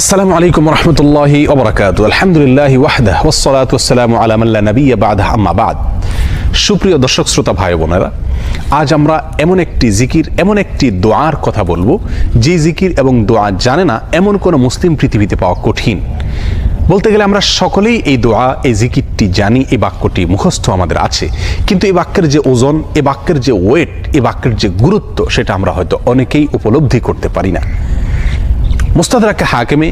আসসালামু আলাইকুম রহমতুল্লাহি ওয়া বারাকাতুহু। আলহামদুলিল্লাহি ওয়াহদাহু ওয়াসসালাতু ওয়াসসালামু আলা মান লা নাবিয়্যা বা'দাহু, আম্মা বা'দ। সুপ্রিয় দর্শক শ্রোতা ভাই বোনেরা, আজ আমরা এমন একটি জিকির, এমন একটি দোয়ার কথা বলবো যে জিকির এবং দোয়া জানে না এমন কোন মুসলিম পৃথিবীতে পাওয়া কঠিন। বলতে গেলে আমরা সকলেই এই দোয়া, এই জিকিরটি জানি, এই বাক্যটি মুখস্থ আমাদের আছে, কিন্তু এই বাক্যের যে ওজন, এই বাক্যের যে ওয়েট, এই বাক্যের যে গুরুত্ব, সেটা আমরা হয়তো অনেকেই উপলব্ধি করতে পারি না। মুস্তাদরাক হাকিমে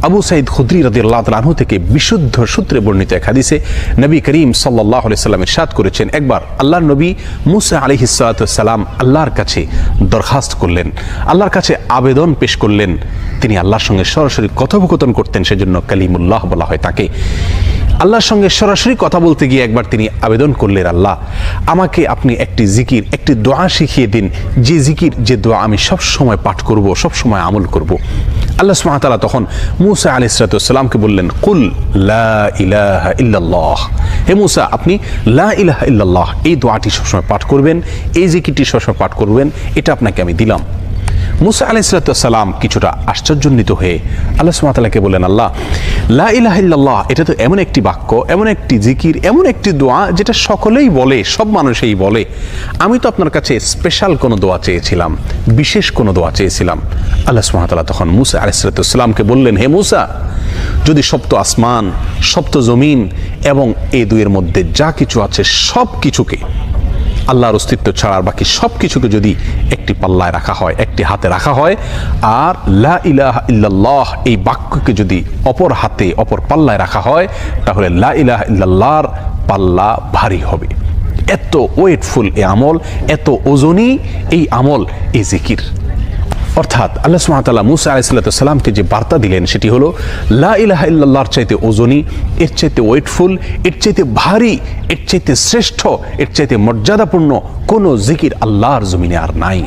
আবু সাঈদ খুদরি রাদিয়াল্লাহু তাআলা আনহু থেকে বিশুদ্ধ সূত্রে বর্ণিত এক হাদিসে নবী করিম সাল্লাল্লাহু আলাইহি সাল্লাম ইরশাদ করেছেন, একবার আল্লাহর নবী মুসা আলাইহিস সালাতু ওয়াসসালাম আল্লাহর কাছে দরখাস্ত করলেন, আল্লাহর কাছে আবেদন পেশ করলেন। তিনি আল্লাহর সঙ্গে সরাসরি কথোপকথন করতেন, সেজন্য কালিমুল্লাহ বলা হয় তাকে। আল্লাহর সঙ্গে সরাসরি কথা বলতে গিয়ে একবার তিনি আবেদন করলেন, আল্লাহ আমাকে আপনি একটি জিকির, একটি দোয়া শিখিয়ে দিন, যে জিকির, যে দোয়া আমি সব সময় পাঠ করব, সব সময় আমল করব। আল্লাহ সুবহানাহু ওয়া তাআলা তখন মুসা আলাইহিস সালাতু ওয়াসসালামকে বললেন, কুল লা ইলাহা ইল্লাল্লাহ, হে মুসা আপনি লা ইলাহা ইল্লাল্লাহ এই দোয়াটি সবসময় পাঠ করবেন, এই জিকিরটি সবসময় পাঠ করবেন, এটা আপনাকে আমি দিলাম। মুসা আলাইহিস সালাতু ওয়াসসালাম কিছুটা আশ্চর্যান্বিত হয়ে আল্লাহ সুবহানাহু ওয়া তাআলাকে বললেন, আল্লাহ লা ইলাহা ইল্লাল্লাহ এটা তো এমন একটি বাক্য, এমন একটি জিকির, এমন একটি দোয়া যেটা সকলেই বলে, সব মানুষই বলে। আমি তো আপনার কাছে স্পেশাল কোনো দোয়া চেয়েছিলাম, বিশেষ কোনো দোয়া চেয়েছিলাম। আল্লাহ সুবহানাহু ওয়া তাআলা তখন মুসা আলাইহিস সালাতু ওয়াসসালামকে বললেন, হে মুসা, যদি সপ্ত আসমান, সপ্ত জমিন এবং এই দুইয়ের মধ্যে যা কিছু আছে সব কিছুকে, আল্লাহর অস্তিত্ব ছাড়া বাকি সব কিছুকে যদি একটি পাল্লায় রাখা হয়, একটি হাতে রাখা হয়, আর লা ইলাহা ইল্লাল্লাহ এই বাক্যকে যদি অপর হাতে, অপর পাল্লায় রাখা হয়, তাহলে লা ইলাহা ইল্লাল্লাহর পাল্লা ভারী হবে। এত ওয়েটফুল এই আমল, এত ওজনী এই আমল, এই জিকির। অর্থাৎ আল্লাহ সুবহানাহু ওয়া তাআলা মুসা আলাইহিস সালাতু ওয়াসসালামকে যে বার্তা দিলেন সেটি হলো, লা ইলাহা ইল্লাল্লাহর চাইতে ওজনী, এর চাইতে ওয়েটফুল, এর চাইতে ভারী, এর চাইতে শ্রেষ্ঠ, এর চাইতে মর্যাদাপূর্ণ কোনো জিকির আল্লাহর জমিনে আর নাই।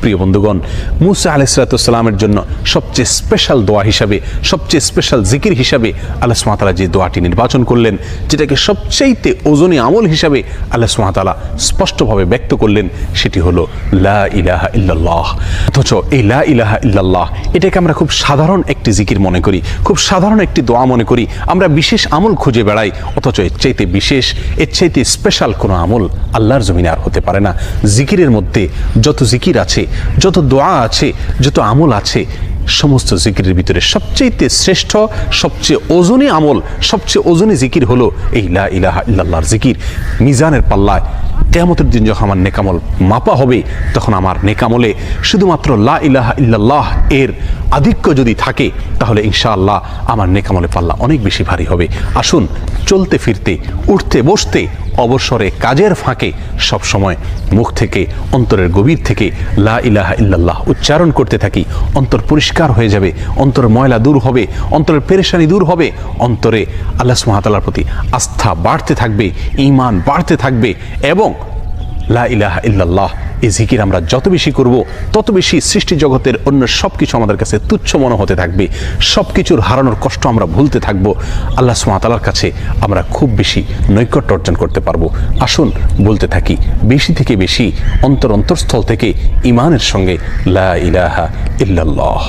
প্রিয় বন্ধুগণ, মুসা আলাইহিস সালাতু ওয়াসসালামের জন্য সবচেয়ে স্পেশাল দোয়া হিসাবে, সবচেয়ে স্পেশাল জিকির হিসাবে আল্লাহ সুবহানাহু ওয়া তাআলা যে দোয়াটি নির্বাচন করলেন, যেটাকে সবচাইতে ওজনী আমল হিসাবে আল্লাহ সুবহানাহু ওয়া তাআলা স্পষ্টভাবে ব্যক্ত করলেন, সেটি হলো লা ইলাহা ইল্লাল্লাহ। অথচ এই লা ইলাহা ইল্লাল্লাহ এটাকে আমরা খুব সাধারণ একটি জিকির মনে করি, খুব সাধারণ একটি দোয়া মনে করি, আমরা বিশেষ আমল খুঁজে বেড়াই। অথচ এর চাইতে বিশেষ, এর চাইতে স্পেশাল কোনো আমল আল্লাহর জমিনে আর হতে পারে না। জিকিরের মধ্যে যত জিকির আছে, যত দোয়া আছে, যত আমল আছে, সমস্ত জিকিরের ভিতরে সবচেয়ে শ্রেষ্ঠ, সবচেয়ে ওজনী আমল, সবচেয়ে ওজনী জিকির হলো এই লা ইলাহা ইল্লাল্লাহর জিকির। মিজানের পাল্লায় কিয়ামতের দিন যখন আমার নেকামল মাপা হবে, তখন আমার নেকামলে শুধুমাত্র লা ইলাহা ইল্লাল্লাহ এর আধিক্য যদি থাকে, তাহলে ইনশাআল্লাহ আমার নেকামলে পাল্লা অনেক বেশি ভারী হবে। আসুন চলতে ফিরতে, উঠতে বসতে, অবসরে, কাজের ফাঁকে সব সময় মুখ থেকে, অন্তরের গভীর থেকে লা ইলাহা ইল্লাল্লাহ উচ্চারণ করতে থাকি। অন্তর পরিষ্কার হয়ে যাবে, অন্তরের ময়লা দূর হবে, অন্তরের পেরেশানি দূর হবে, অন্তরে আল্লাহ সুবহানাহু ওয়া তাআলার প্রতি আস্থা বাড়তে থাকবে, ঈমান বাড়তে থাকবে। এবং লা ইলাহা ইল্লাল্লাহ এই জিকির আমরা যত বেশি করব, তত বেশি সৃষ্টি জগতের অন্য সব কিছু আমাদের কাছে তুচ্ছ মনে হতে থাকবে, সব কিছুর হারানোর কষ্ট আমরা ভুলতে থাকবো, আল্লাহ সুবহানাহু ওয়া তাআলার কাছে আমরা খুব বেশি নৈকট্য অর্জন করতে পারবো। আসুন বলতে থাকি বেশি থেকে বেশি, অন্তরস্থল থেকে ঈমানের সঙ্গে লা ইলাহা ইল্লাল্লাহ।